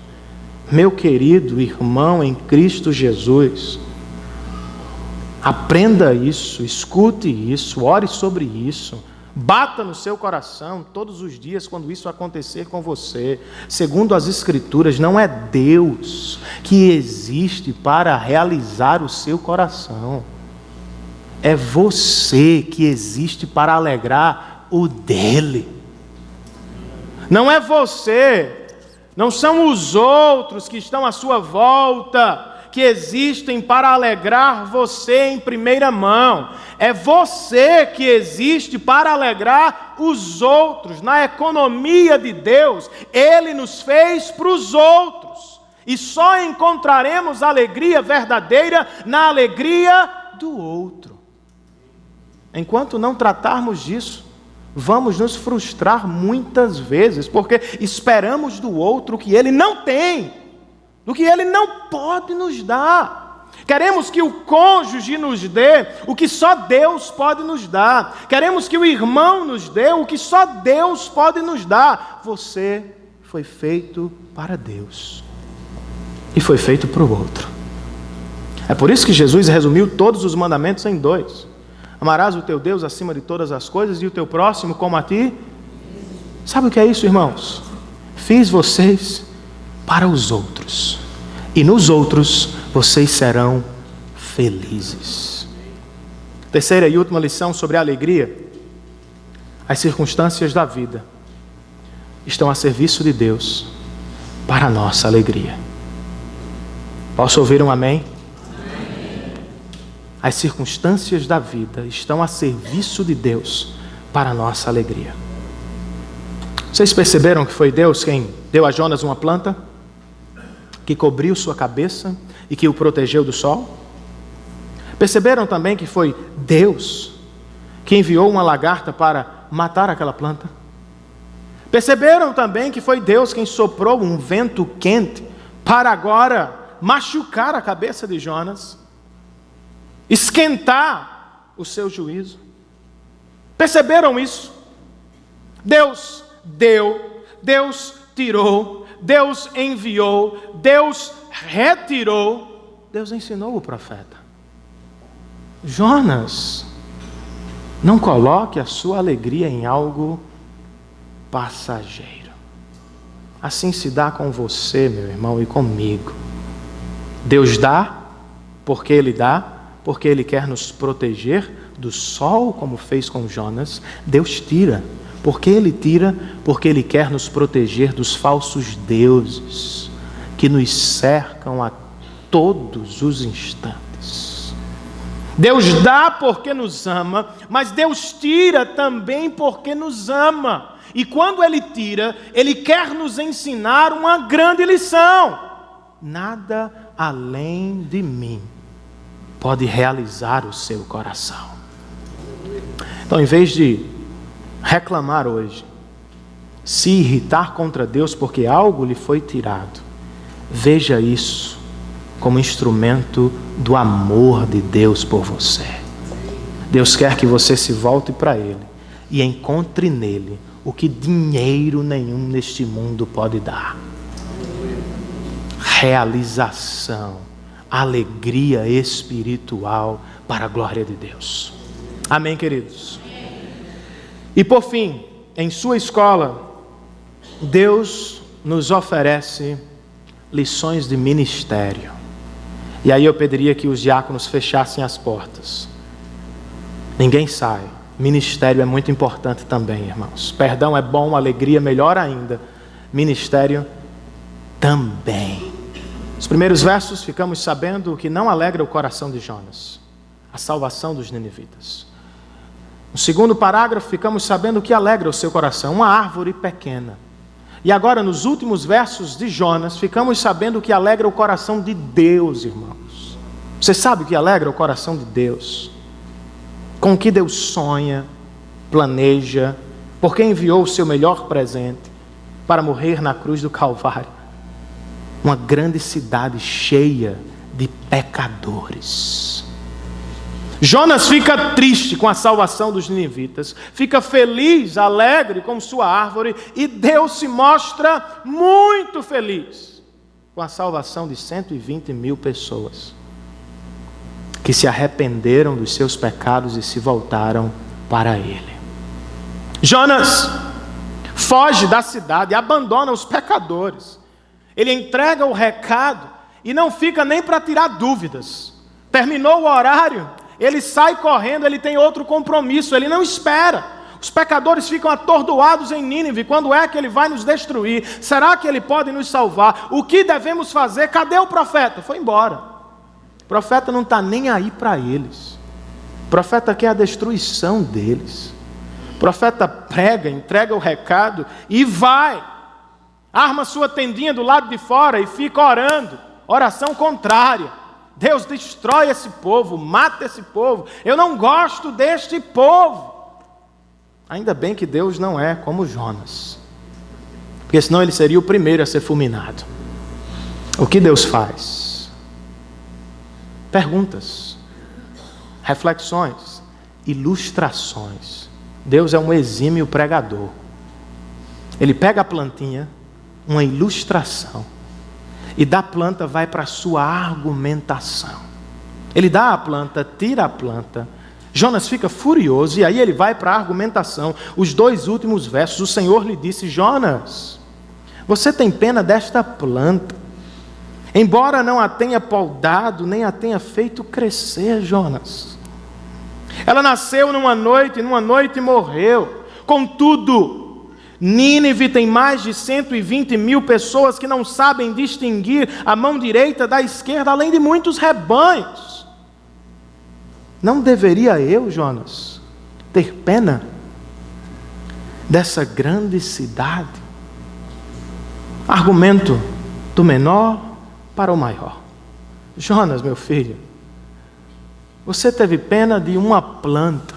Meu querido irmão em Cristo Jesus, aprenda isso, escute isso, ore sobre isso, bata no seu coração todos os dias quando isso acontecer com você. Segundo as Escrituras, não é Deus que existe para realizar o seu coração, é você que existe para alegrar o dele. Não é você, não são os outros que estão à sua volta que existem para alegrar você em primeira mão. É você que existe para alegrar os outros. Na economia de Deus, Ele nos fez para os outros. E só encontraremos alegria verdadeira na alegria do outro. Enquanto não tratarmos disso, vamos nos frustrar muitas vezes, porque esperamos do outro o que ele não tem, o que ele não pode nos dar. Queremos que o cônjuge nos dê o que só Deus pode nos dar. Queremos que o irmão nos dê o que só Deus pode nos dar. Você foi feito para Deus e foi feito para o outro. É por isso que Jesus resumiu todos os mandamentos em 2. Amarás o teu Deus acima de todas as coisas e o teu próximo como a ti. Sabe o que é isso, irmãos? Fiz vocês para os outros, e nos outros vocês serão felizes. Terceira e última lição sobre a alegria. As circunstâncias da vida estão a serviço de Deus para a nossa alegria. Posso ouvir um amém? Amém. As circunstâncias da vida estão a serviço de Deus para a nossa alegria. Vocês perceberam que foi Deus quem deu a Jonas uma planta, que cobriu sua cabeça e que o protegeu do sol? Perceberam também que foi Deus que enviou uma lagarta para matar aquela planta? Perceberam também que foi Deus quem soprou um vento quente para agora machucar a cabeça de Jonas, esquentar o seu juízo? Perceberam isso? Deus deu, Deus tirou, Deus enviou, Deus retirou, Deus ensinou o profeta. Jonas, não coloque a sua alegria em algo passageiro. Assim se dá com você, meu irmão, e comigo. Deus dá porque Ele quer nos proteger do sol, como fez com Jonas. Deus tira porque Ele quer nos proteger dos falsos deuses que nos cercam a todos os instantes. Deus dá porque nos ama, mas Deus tira também porque nos ama. E quando Ele tira, Ele quer nos ensinar uma grande lição. Nada além de mim pode realizar o seu coração. Então, em vez de reclamar hoje, se irritar contra Deus porque algo lhe foi tirado, veja isso como instrumento do amor de Deus por você. Deus quer que você se volte para Ele e encontre nele o que dinheiro nenhum neste mundo pode dar: realização, alegria espiritual para a glória de Deus. Amém, queridos? E por fim, em sua escola, Deus nos oferece lições de ministério. E aí eu pediria que os diáconos fechassem as portas. Ninguém sai. Ministério é muito importante também, irmãos. Perdão é bom, alegria melhor ainda. Ministério também. Nos primeiros versos ficamos sabendo o que não alegra o coração de Jonas: a salvação dos ninivitas. No segundo parágrafo ficamos sabendo o que alegra o seu coração: uma árvore pequena. E agora, nos últimos versos de Jonas, ficamos sabendo o que alegra o coração de Deus, irmãos. Você sabe o que alegra o coração de Deus? Com o que Deus sonha, planeja, porque enviou o seu melhor presente para morrer na cruz do Calvário. Uma grande cidade cheia de pecadores. Jonas fica triste com a salvação dos ninivitas, fica feliz, alegre com sua árvore, e Deus se mostra muito feliz com a salvação de 120.000 pessoas que se arrependeram dos seus pecados e se voltaram para Ele. Jonas foge da cidade, abandona os pecadores. Ele entrega o recado e não fica nem para tirar dúvidas. Terminou o horário, ele sai correndo, ele tem outro compromisso, ele não espera. Os pecadores ficam atordoados em Nínive. Quando é que ele vai nos destruir? Será que ele pode nos salvar? O que devemos fazer? Cadê o profeta? Foi embora. O profeta não está nem aí para eles. O profeta quer a destruição deles. O profeta prega, entrega o recado e vai. arma sua tendinha do lado de fora e fica orando, oração contrária. Deus destrói esse povo, mata esse povo, eu não gosto deste povo. Ainda bem que Deus não é como Jonas, porque senão ele seria o primeiro a ser fulminado. O que Deus faz? Perguntas, reflexões, ilustrações. Deus é um exímio pregador. Ele pega a plantinha, uma ilustração, e da planta vai para a sua argumentação. Ele dá a planta, tira a planta. Jonas fica furioso e aí ele vai para a argumentação. Os 2 últimos versos, o Senhor lhe disse: Jonas, você tem pena desta planta, embora não a tenha podado, nem a tenha feito crescer, Jonas. Ela nasceu numa noite morreu. Contudo, Nínive tem mais de 120 mil pessoas que não sabem distinguir a mão direita da esquerda, além de muitos rebanhos. Não deveria eu, Jonas, ter pena dessa grande cidade? Argumento do menor para o maior. Jonas, meu filho, você teve pena de uma planta,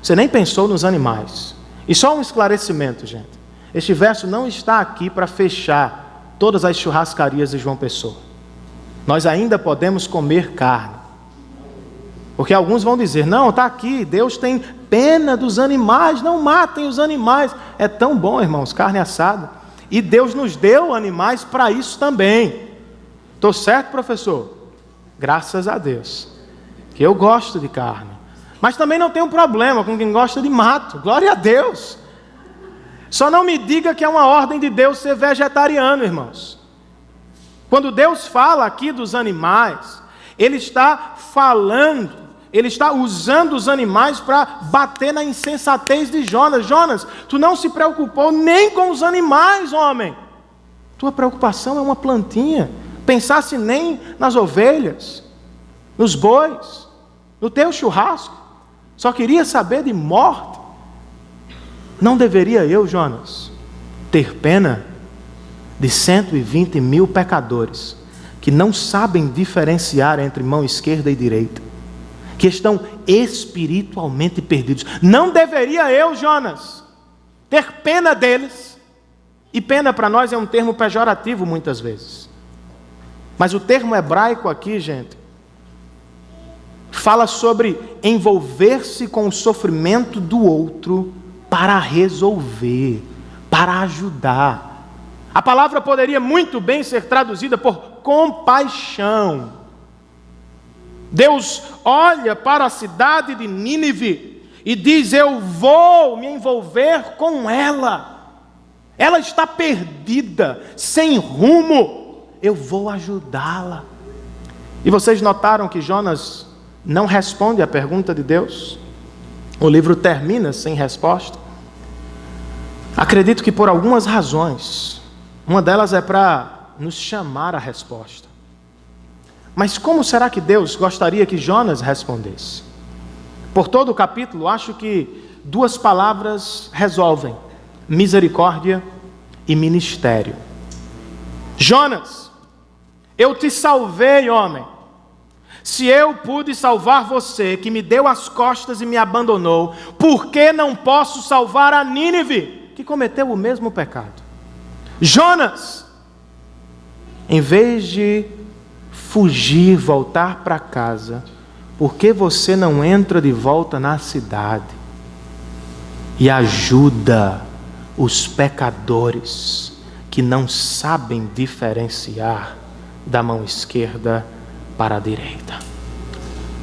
você nem pensou nos animais. E só um esclarecimento, gente. Este verso não está aqui para fechar todas as churrascarias de João Pessoa. Nós ainda podemos comer carne. Porque alguns vão dizer: não, está aqui, Deus tem pena dos animais, não matem os animais. É tão bom, irmãos, carne assada. E Deus nos deu animais para isso também. Estou certo, professor? Graças a Deus, que eu gosto de carne. Mas também não tenho problema com quem gosta de mato. Glória a Deus. Só não me diga que é uma ordem de Deus ser vegetariano, irmãos. Quando Deus fala aqui dos animais, Ele está falando, Ele está usando os animais para bater na insensatez de Jonas. Jonas, tu não se preocupou nem com os animais, homem. Tua preocupação é uma plantinha. Pensasse nem nas ovelhas, nos bois, no teu churrasco. Só queria saber de morte. Não deveria eu, Jonas, ter pena de 120 mil pecadores que não sabem diferenciar entre mão esquerda e direita, que estão espiritualmente perdidos? Não deveria eu, Jonas, ter pena deles? E pena para nós é um termo pejorativo muitas vezes. Mas o termo hebraico aqui, gente, fala sobre envolver-se com o sofrimento do outro para resolver, para ajudar. A palavra poderia muito bem ser traduzida por compaixão. Deus olha para a cidade de Nínive e diz: eu vou me envolver com ela. Ela está perdida, sem rumo. Eu vou ajudá-la. E vocês notaram que Jonas não responde à pergunta de Deus? O livro termina sem resposta. Acredito que por algumas razões. Uma delas é para nos chamar à resposta. Mas como será que Deus gostaria que Jonas respondesse? Por todo o capítulo, acho que 2 palavras resolvem: misericórdia e ministério. Jonas, eu te salvei, homem. Se eu pude salvar você, que me deu as costas e me abandonou, por que não posso salvar a Nínive, que cometeu o mesmo pecado? Jonas, em vez de fugir, voltar para casa, por que você não entra de volta na cidade e ajuda os pecadores que não sabem diferenciar da mão esquerda para a direita?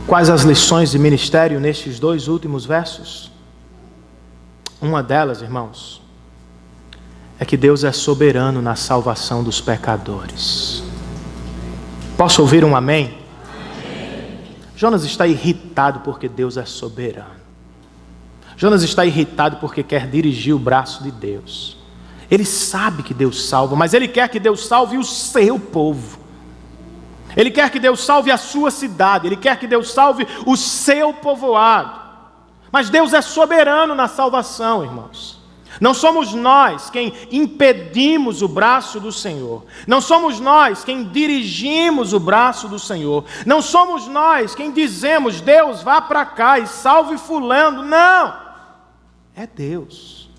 Quais as lições de ministério nestes 2 últimos versos? Uma delas, irmãos, é que Deus é soberano na salvação dos pecadores. Posso ouvir um amém? Amém. Jonas está irritado porque Deus é soberano. Jonas está irritado porque quer dirigir o braço de Deus. Ele sabe que Deus salva, mas ele quer que Deus salve o seu povo. Ele quer que Deus salve a sua cidade. Ele quer que Deus salve o seu povoado. Mas Deus é soberano na salvação, irmãos. Não somos nós quem impedimos o braço do Senhor. Não somos nós quem dirigimos o braço do Senhor. Não somos nós quem dizemos, Deus, vá para cá e salve fulano. Não! É Deus.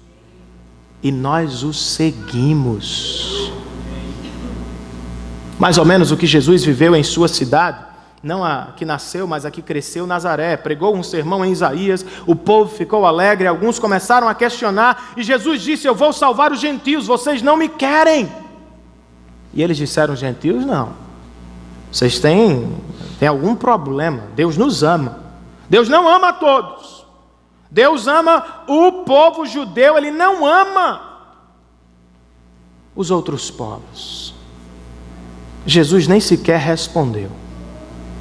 E nós o seguimos. Mais ou menos o que Jesus viveu em sua cidade. Não a que nasceu, mas a que cresceu, Nazaré. Pregou um sermão em Isaías, o povo ficou alegre, alguns começaram a questionar, e Jesus disse, eu vou salvar os gentios, vocês não me querem. E eles disseram, gentios não, vocês têm algum problema, Deus nos ama. Deus não ama a todos, Deus ama o povo judeu, Ele não ama os outros povos. Jesus nem sequer respondeu.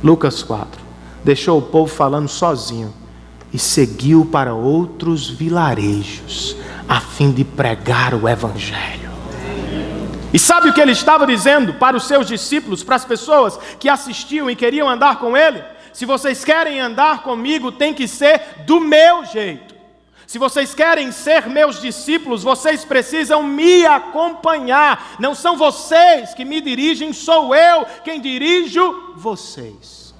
Lucas 4, deixou o povo falando sozinho e seguiu para outros vilarejos, a fim de pregar o Evangelho. E sabe o que ele estava dizendo para os seus discípulos, para as pessoas que assistiam e queriam andar com ele? Se vocês querem andar comigo, tem que ser do meu jeito. Se vocês querem ser meus discípulos, vocês precisam me acompanhar. Não são vocês que me dirigem, sou eu quem dirijo vocês.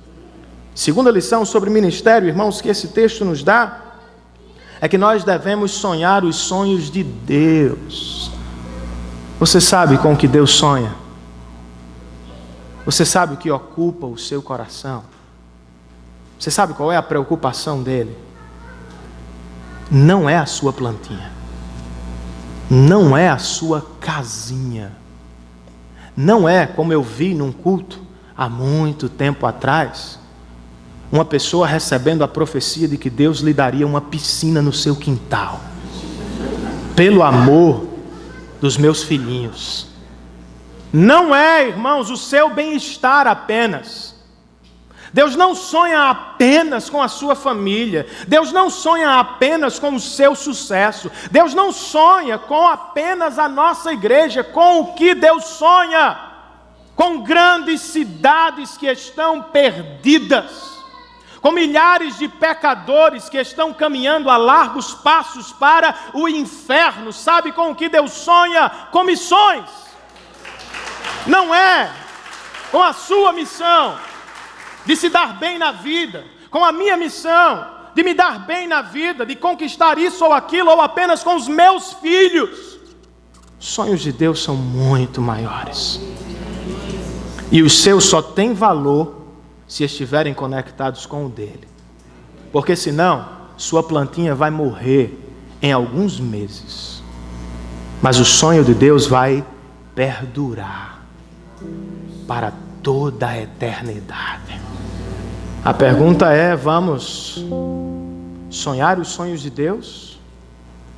Segunda lição sobre ministério, irmãos, que esse texto nos dá, é que nós devemos sonhar os sonhos de Deus. Você sabe com o que Deus sonha? Você sabe o que ocupa o seu coração? Você sabe qual é a preocupação dele? Não é a sua plantinha, não é a sua casinha, não é como eu vi num culto há muito tempo atrás, uma pessoa recebendo a profecia de que Deus lhe daria uma piscina no seu quintal, pelo amor dos meus filhinhos. Não é, irmãos, o seu bem-estar apenas. Deus não sonha apenas com a sua família. Deus não sonha apenas com o seu sucesso. Deus não sonha com apenas a nossa igreja. Com o que Deus sonha? Com grandes cidades que estão perdidas. Com milhares de pecadores que estão caminhando a largos passos para o inferno. Sabe com o que Deus sonha? Com missões. Não é com a sua missão de se dar bem na vida, com a minha missão de me dar bem na vida, de conquistar isso ou aquilo, ou apenas com os meus filhos. Os sonhos de Deus são muito maiores. E os seus só têm valor se estiverem conectados com o dele. Porque senão, sua plantinha vai morrer em alguns meses. Mas o sonho de Deus vai perdurar para toda a eternidade. A pergunta é, vamos sonhar os sonhos de Deus?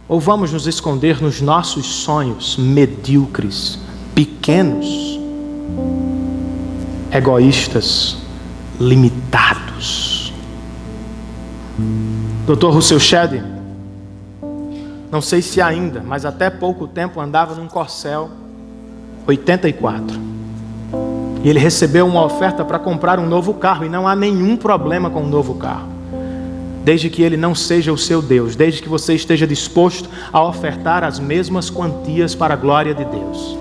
Ou vamos nos esconder nos nossos sonhos medíocres, pequenos, egoístas, limitados? Dr. Russell Shedd, não sei se ainda, mas até pouco tempo andava num Corcel 84. E ele recebeu uma oferta para comprar um novo carro, e não há nenhum problema com um novo carro, desde que ele não seja o seu Deus, desde que você esteja disposto a ofertar as mesmas quantias para a glória de Deus.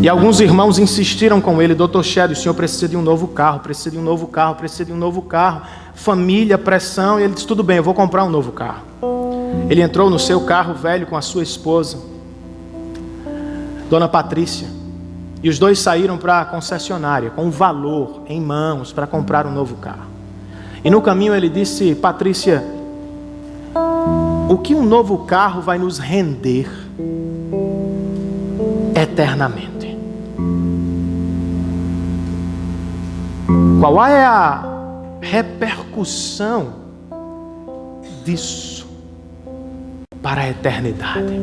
E alguns irmãos insistiram com ele, Dr. Shedd, o senhor precisa de um novo carro, precisa de um novo carro, precisa de um novo carro, família, pressão, e ele disse, tudo bem, eu vou comprar um novo carro. Ele entrou no seu carro velho com a sua esposa, Dona Patrícia, e os dois saíram para a concessionária com um valor em mãos para comprar um novo carro. E no caminho ele disse, Patrícia, o que um novo carro vai nos render eternamente? Qual é a repercussão disso para a eternidade?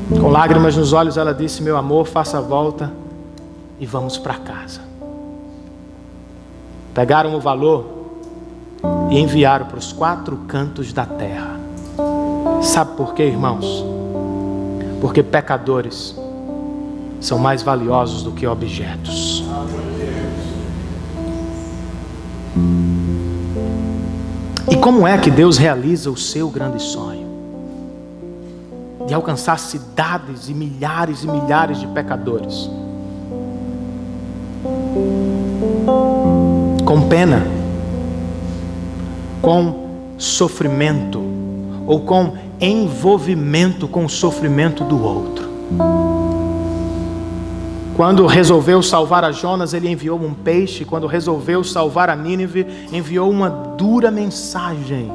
Com lágrimas nos olhos ela disse, meu amor, faça a volta e vamos para casa. Pegaram o valor e enviaram para os 4 cantos da terra. Sabe por quê, irmãos? Porque pecadores são mais valiosos do que objetos. E como é que Deus realiza o seu grande sonho? de alcançar cidades e milhares de pecadores. Com pena, com sofrimento, ou com envolvimento com o sofrimento do outro. Quando resolveu salvar a Jonas, ele enviou um peixe. Quando resolveu salvar a Nínive, enviou uma dura mensagem.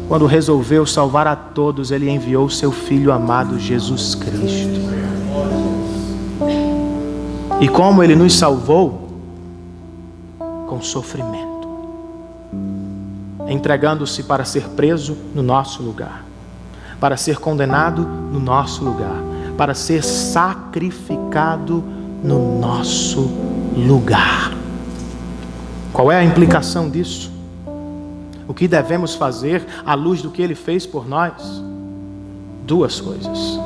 Quando resolveu salvar a todos, ele enviou seu Filho amado Jesus Cristo. E como ele nos salvou? Com sofrimento, entregando-se para ser preso no nosso lugar, para ser condenado no nosso lugar, para ser sacrificado no nosso lugar. Qual é a implicação disso? O que devemos fazer à luz do que ele fez por nós? Duas coisas: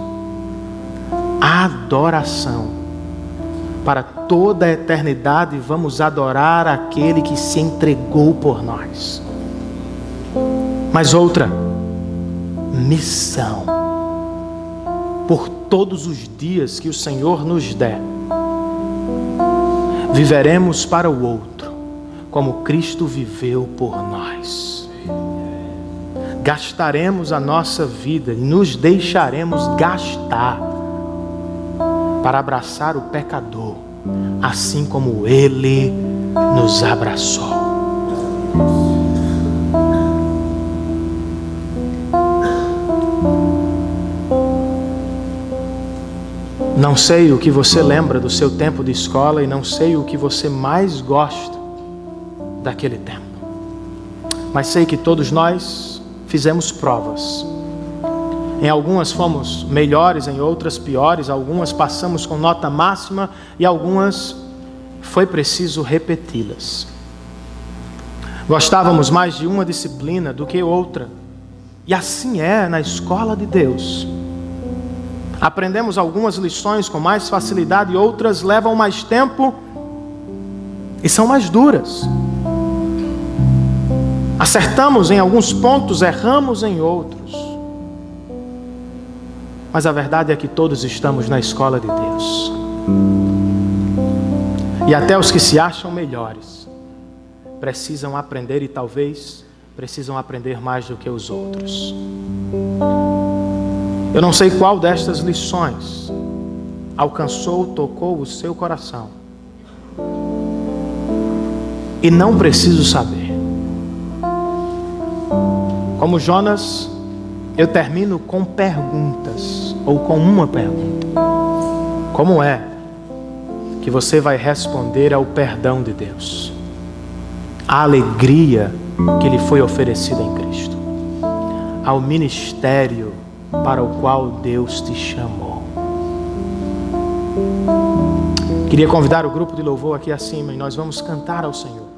adoração. Para toda a eternidade vamos adorar aquele que se entregou por nós. Mas outra, missão. Por todos os dias que o Senhor nos der, viveremos para o outro, como Cristo viveu por nós. Gastaremos a nossa vida e nos deixaremos gastar para abraçar o pecador, assim como Ele nos abraçou. Não sei o que você lembra do seu tempo de escola e não sei o que você mais gosta daquele tempo. Mas sei que todos nós fizemos provas. Em algumas fomos melhores, em outras piores, algumas passamos com nota máxima e algumas foi preciso repeti-las. Gostávamos mais de uma disciplina do que outra. E assim é na escola de Deus. Aprendemos algumas lições com mais facilidade e outras levam mais tempo e são mais duras. Acertamos em alguns pontos, erramos em outros. Mas a verdade é que todos estamos na escola de Deus. E até os que se acham melhores precisam aprender e talvez precisam aprender mais do que os outros. Eu não sei qual destas lições alcançou, tocou o seu coração. E não preciso saber. Como Jonas, eu termino com perguntas, ou com uma pergunta. Como é que você vai responder ao perdão de Deus? À alegria que lhe foi oferecida em Cristo? Ao ministério para o qual Deus te chamou? Queria convidar o grupo de louvor aqui acima e nós vamos cantar ao Senhor.